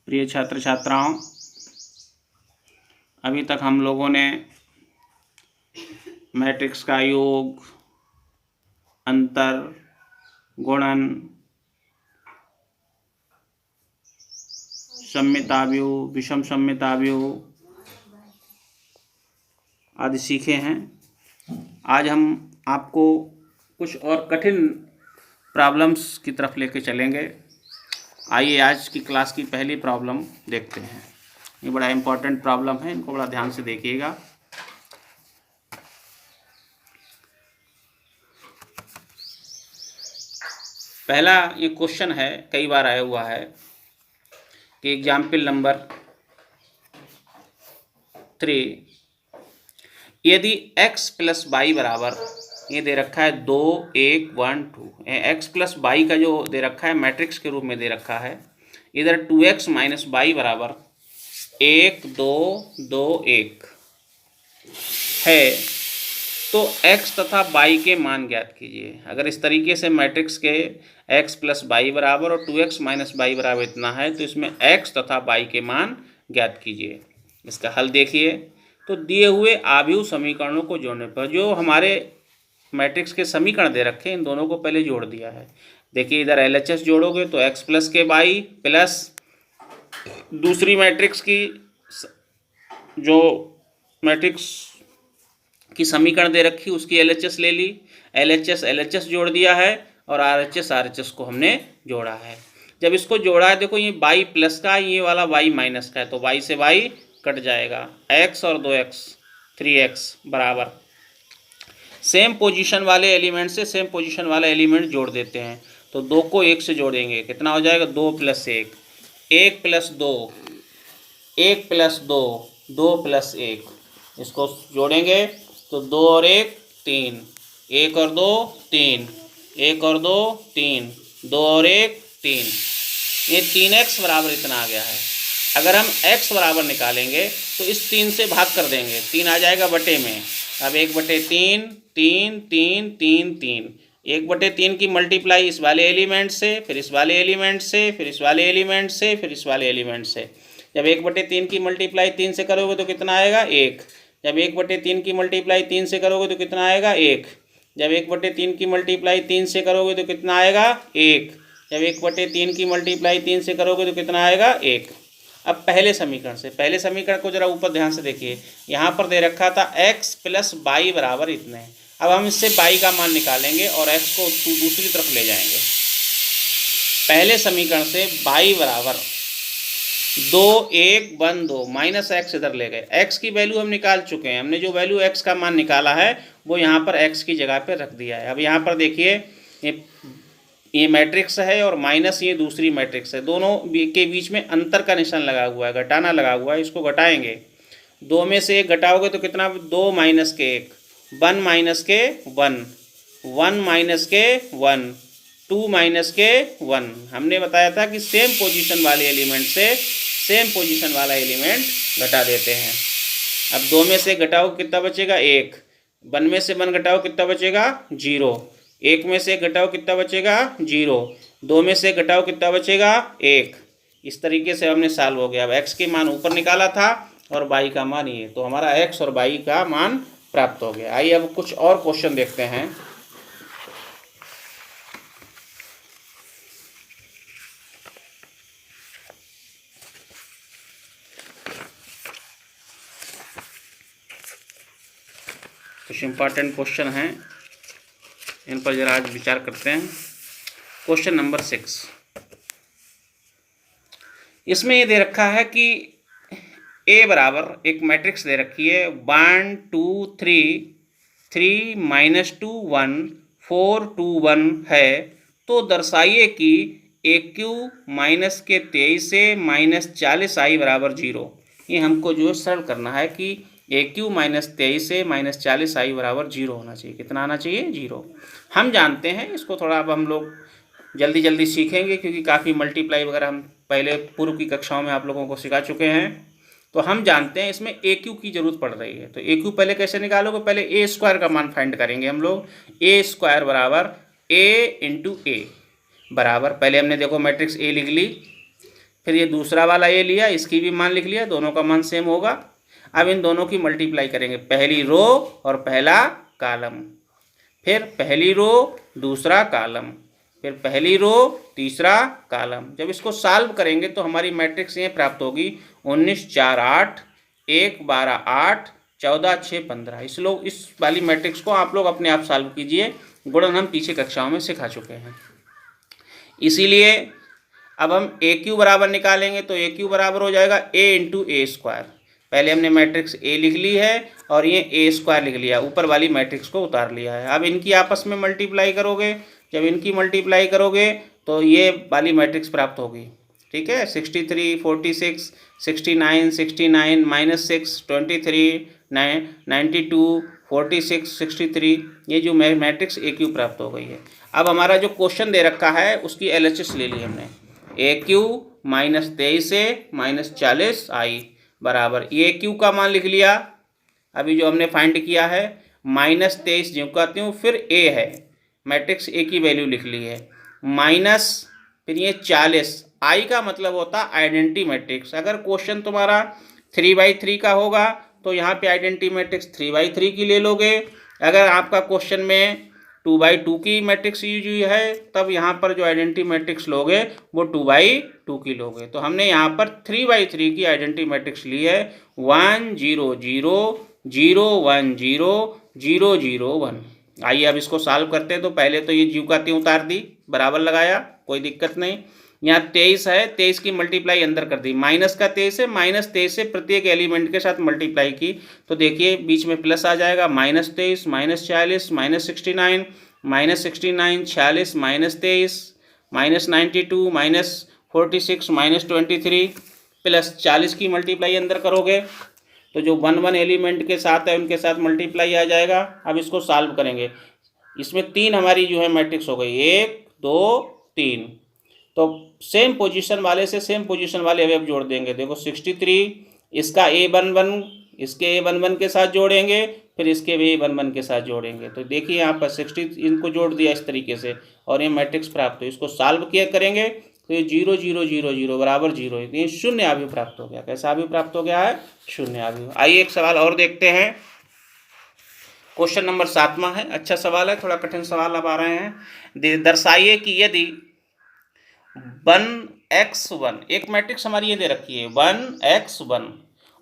प्रिय छात्र छात्राओं, अभी तक हम लोगों ने मैट्रिक्स का योग, अंतर, गुणन, सममिताव्यूह, विषम सममिताव्यूह आदि सीखे हैं। आज हम आपको कुछ और कठिन प्रॉब्लम्स की तरफ लेके चलेंगे। आइए आज की क्लास की पहली प्रॉब्लम देखते हैं। ये बड़ा इम्पोर्टेंट प्रॉब्लम है, इनको बड़ा ध्यान से देखिएगा। पहला ये क्वेश्चन है, कई बार आया हुआ है कि एग्जाम्पल नंबर 3, यदि x प्लस वाई बराबर, ये दे रखा है 2 1 1 2, x प्लस वाई का जो दे रखा है मैट्रिक्स के रूप में दे रखा है। इधर 2x माइनस वाई बराबर 1 2 2 1 है, तो x तथा y के मान ज्ञात कीजिए। अगर इस तरीके से मैट्रिक्स के x प्लस वाई बराबर और 2x माइनस वाई बराबर इतना है, तो इसमें x तथा y के मान ज्ञात कीजिए। इसका हल देखिए, तो दिए हुए आव्यूह समीकरणों को जोड़ने पर जो हमारे मैट्रिक्स के समीकरण दे रखे हैं, इन दोनों को पहले जोड़ दिया है। देखिए इधर LHS जोड़ोगे तो x प्लस के वाई प्लस दूसरी मैट्रिक्स की जो मैट्रिक्स की समीकरण दे रखी उसकी LHS ले ली, LHS जोड़ दिया है और RHS को हमने जोड़ा है। जब इसको जोड़ा है, देखो ये y प्लस का, ये वाला y माइनस का है, तो y से y कट जाएगा, x और 2x 3x बराबर सेम पोजीशन वाले एलिमेंट से सेम पोजीशन वाला एलिमेंट जोड़ देते हैं। तो 2 को 1 से जोड़ेंगे, कितना हो जाएगा 2 प्लस 1, 1 प्लस 2, 1 प्लस 2, 2 प्लस 1, इसको जोड़ेंगे तो 2 और 1 3, 1 और 2 3, 1 और 2 3, 2 और 1 3, ये 3x बराबर इतना आ गया है। अगर हम x बराबर निकालेंगे तो इस 3 से भाग कर देंगे, 3 आ जाएगा बटे में। अब 1/3 3 3 3 3, 1/3 की मल्टीप्लाई इस वाले एलिमेंट से, फिर इस वाले एलिमेंट से, फिर इस वाले एलिमेंट से, फिर इस वाले एलिमेंट से। जब 1/3 की मल्टीप्लाई 3 से करोगे तो कितना आएगा 1। जब 1/3 की मल्टीप्लाई 3 से करोगे तो कितना आएगा 1। जब 1/3 की मल्टीप्लाई 3 से करोगे तो कितना आएगा 1। जब 1/3 की मल्टीप्लाई 3 से करोगे तो कितना आएगा 1। अब पहले समीकरण को जरा ऊपर ध्यान से देखिए, यहाँ पर दे रखा था x प्लस वाई बराबर इतने। अब हम इससे y का मान निकालेंगे और x को दूसरी तरफ ले जाएंगे। पहले समीकरण से y बराबर 2 1 1 2 माइनस x इधर ले गए, x की वैल्यू हम निकाल चुके हैं। हमने जो वैल्यू x का मान निकाला है वो यहाँ पर x की जगह पर रख दिया है। अब यहाँ पर देखिए ये मैट्रिक्स है और माइनस ये दूसरी मैट्रिक्स है, दोनों के बीच में अंतर का निशान लगा हुआ है, घटाना लगा हुआ है। इसको घटाएंगे, 2 में से 1 घटाओगे तो कितना, 2 माइनस के 1, 1 माइनस के 1, 1 माइनस के 1, 2 माइनस के 1। हमने बताया था कि सेम पोजीशन वाले एलिमेंट से सेम पोजीशन वाला एलिमेंट घटा देते हैं। अब 2 में से घटाओ कितना बचेगा 1, 1 में से 1 घटाओ कितना बचेगा 0, 1 में से घटाओ कितना बचेगा 0, 2 में से घटाओ कितना बचेगा 1। इस तरीके से हमने सॉल्व हो गया। अब x के मान ऊपर निकाला था और y का मान ये, तो हमारा x और y का मान प्राप्त हो गया। आइए अब कुछ और क्वेश्चन देखते हैं। कुछ इम्पॉर्टेंट क्वेश्चन हैं, इन पर जरा आज विचार करते हैं। क्वेश्चन नंबर 6, इसमें ये दे रखा है कि A बराबर एक मैट्रिक्स दे रखी है 1 2 3 3 -2 1 4 2 1 है, तो दर्शाइए कि AQ माइनस के 23 से -40i बराबर 0। ये हमको जो सरल करना है कि AQ माइनस 23 से -40i बराबर 0 होना चाहिए। कितना आना चाहिए 0। हम जानते हैं इसको, थोड़ा अब हम लोग जल्दी सीखेंगे क्योंकि काफ़ी मल्टीप्लाई वगैरह हम पहले पूर्व की कक्षाओं में आप लोगों को सिखा चुके हैं। तो हम जानते हैं इसमें AQ की ज़रूरत पड़ रही है। तो AQ पहले कैसे निकालोगे, पहले A स्क्वायर का मान फाइंड करेंगे हम लोग। A स्क्वायर बराबर A इंटू A बराबर, पहले हमने देखो मैट्रिक्स A लिख ली, फिर ये दूसरा वाला ये लिया, इसकी भी मान लिख लिया, दोनों का मान सेम होगा। अब इन दोनों की मल्टीप्लाई करेंगे, पहली रो और पहला कॉलम, फिर पहली रो दूसरा कॉलम, फिर पहली रो तीसरा कॉलम। जब इसको सॉल्व करेंगे तो हमारी मैट्रिक्स ये प्राप्त होगी 19 4 8 1 12 8 14 6 15। इस वाली मैट्रिक्स को आप लोग अपने आप सॉल्व कीजिए, गुणन हम पीछे कक्षाओं में सिखा चुके हैं। इसीलिए अब हम ए क्यू बराबर निकालेंगे तो ए क्यू बराबर हो जाएगा ए इंटू ए स्क्वायर। पहले हमने मैट्रिक्स ए लिख ली है और ये ए स्क्वायर लिख लिया, ऊपर वाली मैट्रिक्स को उतार लिया है। अब इनकी आपस में मल्टीप्लाई करोगे, जब इनकी मल्टीप्लाई करोगे तो ये वाली मैट्रिक्स प्राप्त होगी। ठीक है, 63 46 69 69 -6 23 92 46 63, ये जो मैट्रिक्स ए क्यू प्राप्त हो गई है। अब हमारा जो क्वेश्चन दे रखा है उसकी LHS ले ली हमने, ए क्यू -23A -40I बराबर ए क्यू का मान लिख लिया अभी जो हमने फाइंड किया है, -23 जो कहती हूँ, फिर ए है, मैट्रिक्स ए की वैल्यू लिख ली है, माइनस फिर ये 40। आई का मतलब होता है आइडेंटिटी मैट्रिक्स। अगर क्वेश्चन तुम्हारा 3/3 का होगा तो यहाँ पे आइडेंटिटी मैट्रिक्स 3/3 की ले लोगे। अगर आपका क्वेश्चन में 2/2 की मैट्रिक्स यूज हुई है तब यहाँ पर जो आइडेंटिटी मैट्रिक्स लोगे वो 2/2 की लोगे। तो हमने यहाँ पर 3/3 की आइडेंटिटी मैट्रिक्स ली है, 1 0 0 0 1 0 0 0 1। आइए अब इसको सॉल्व करते हैं। तो पहले तो ये जीव का त्यों उतार दी, बराबर लगाया, कोई दिक्कत नहीं। यहाँ 23 है, 23 की मल्टीप्लाई अंदर कर दी, माइनस का 23 है, -23 से प्रत्येक एलिमेंट के साथ मल्टीप्लाई की तो देखिए बीच में प्लस आ जाएगा, -23 -40 -69 -69 46 -23 -92 -46 -23 प्लस 40 की मल्टीप्लाई अंदर करोगे तो जो 1 1 एलिमेंट के साथ है उनके साथ मल्टीप्लाई आ जाएगा। अब इसको सॉल्व करेंगे, इसमें 3 हमारी जो है मैट्रिक्स हो गई, 1 2 3। तो सेम पोजीशन वाले से सेम पोजीशन वाले अभी अब जोड़ देंगे। देखो 63 इसका A11 इसके A11 के साथ जोड़ेंगे, फिर इसके भी A11 के साथ जोड़ेंगे। तो देखिए यहाँ पर 60 इनको जोड़ दिया इस तरीके से और ये मैट्रिक्स प्राप्त हो। इसको सॉल्व किया करेंगे तो ये 0 0 0 0 बराबर 0, ये शून्य अवयव प्राप्त हो गया। कैसा अवयव प्राप्त हो गया है? शून्य अवयव। आइए एक सवाल और देखते हैं, क्वेश्चन नंबर 7वां है। अच्छा सवाल है, थोड़ा कठिन सवाल अब आ रहे हैं। दर्शाइए कि यदि 1x1, एक मैट्रिक्स हमारी ये दे रखी है 1x1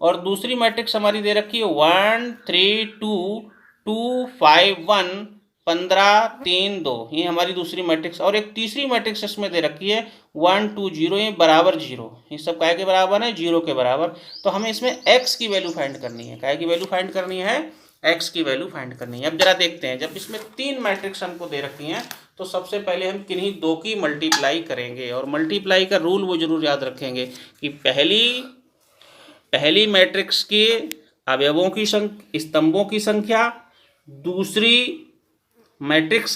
और दूसरी मैट्रिक्स हमारी दे रखी है 1 3 2 2 5 1 15 3 2, ये हमारी दूसरी मैट्रिक्स। और एक तीसरी मैट्रिक्स इसमें दे रखी है 1 2 0, ये बराबर 0, ये सब काय के बराबर है? 0 के बराबर। तो हमें इसमें x की वैल्यू फाइंड करनी है। काय की वैल्यू फाइंड करनी है? x की वैल्यू फाइंड करनी है। अब जरा देखते हैं, जब इसमें 3 मैट्रिक्स हमको दे रखी हैं तो सबसे पहले हम किन्हीं 2 की मल्टीप्लाई करेंगे। और मल्टीप्लाई का रूल वो जरूर याद रखेंगे कि पहली मैट्रिक्स के अवयवों की स्तंभों की संख्या दूसरी मैट्रिक्स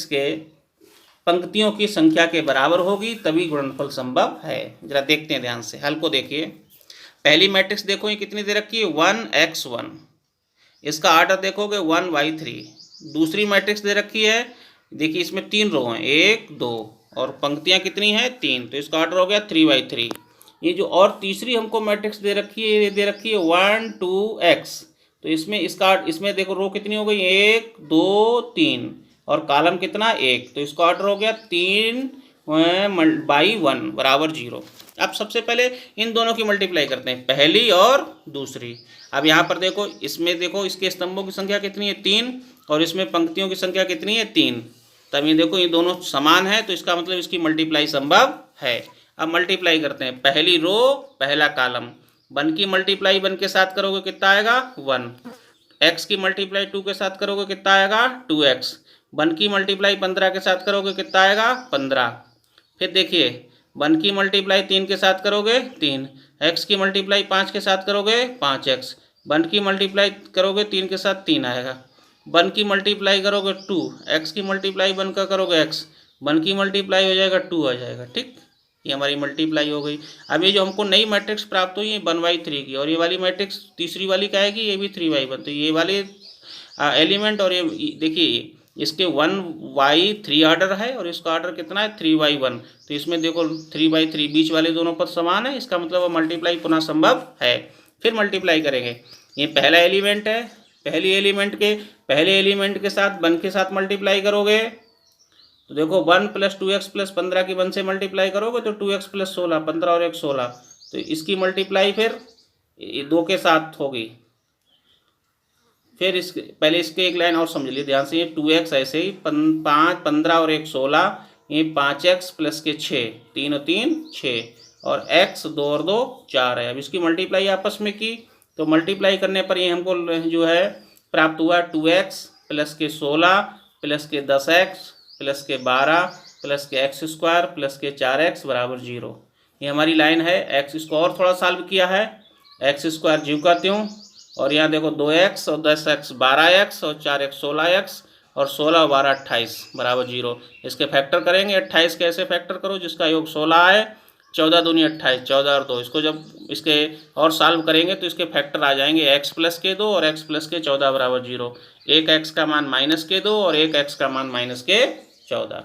के पंक्तियों की संख्या के बराबर होगी, तभी गुणनफल संभव है। जरा देखते हैं ध्यान से, हल को देखिए। पहली मैट्रिक्स देखो ये कितनी दे रखी है? 1x1, इसका आर्डर देखोगे 1/3। दूसरी मैट्रिक्स दे रखी है, देखिए इसमें 3 रो हैं, 1 2 और पंक्तियां कितनी हैं? 3, तो इसका आर्डर हो गया 3/3। ये जो और तीसरी हमको मैट्रिक्स दे रखी है, ये दे रखी है 1 2x, तो इसमें देखो रो कितनी हो गई? 1 2 3 और कॉलम कितना? 1, तो इसका ऑर्डर हो गया 3/1 बराबर 0। अब सबसे पहले इन दोनों की मल्टीप्लाई करते हैं, पहली और दूसरी। अब यहाँ पर देखो, इसमें देखो इसके स्तंभों की संख्या कितनी है? 3, और इसमें पंक्तियों की संख्या कितनी है? 3। तब ये देखो ये दोनों समान है, तो इसका मतलब इसकी मल्टीप्लाई संभव है। अब मल्टीप्लाई करते हैं, पहली रो पहला कॉलम, 1 की मल्टीप्लाई 1 के साथ करोगे कितना आएगा? 1। x की मल्टीप्लाई 2 के साथ करोगे कितना आएगा? 2x। 1 की मल्टीप्लाई 15 के साथ करोगे कितना आएगा? 15। फिर देखिए 1 की मल्टीप्लाई 3 के साथ करोगे 3, x की मल्टीप्लाई 5 के साथ करोगे 5x, 1 की मल्टीप्लाई करोगे 3 के साथ 3 आएगा, 1 की मल्टीप्लाई करोगे 2, x की मल्टीप्लाई 1 का करोगे x, 1 की मल्टीप्लाई हो जाएगा 2 आ जाएगा। ठीक, ये हमारी मल्टीप्लाई हो गई। अब ये जो हमको नई मैट्रिक्स प्राप्त हुई है 1/3 की, और ये वाली मैट्रिक्स तीसरी वाली क्या है कि ये भी 3/1, तो ये वाले एलिमेंट और ये देखिए इसके 1/3 ऑर्डर है और इसका ऑर्डर कितना है 3/1। तो इसमें देखो 3/3 बीच वाले दोनों पद समान है, इसका मतलब मल्टीप्लाई पुनः संभव है। फिर मल्टीप्लाई करेंगे, ये पहला एलिमेंट है, पहले एलिमेंट के साथ 1 के साथ मल्टीप्लाई करोगे तो देखो 1 + 2x + 15 की 1 से मल्टीप्लाई करोगे तो 2x + 16, 15 और 1 16, तो इसकी मल्टीप्लाई फिर 2 के साथ होगी। फिर इसके पहले इसके एक लाइन और समझ लीजिए ध्यान से, ये 2x ऐसे ही 5 15 और 1 16, ये 5x + के 6, 3 और 3 6, और x 2 और 2 4 है। अब इसकी मल्टीप्लाई आपस में की तो मल्टीप्लाई करने पर ये हमको जो है प्राप्त हुआ 2x + के 16 + के 10x + के 12 + के x² + के 4x = 0। ये हमारी लाइन है। x इसको और थोड़ा सॉल्व किया है, x² ज्यों का त्यों, और यहाँ देखो 2x और 10x 12x और 4x 16x और 16 12 28 = 0। इसके फैक्टर करेंगे, 28 कैसे फैक्टर करो, जिसका योग 16 है, 14 दूनी 28, 14 और 2, इसको जब इसके और सॉल्व करेंगे तो इसके फैक्टर आ जाएंगे x + के 2 और x + के 14 = 0। एक x का मान -के 2 और एक x का मान -के 14।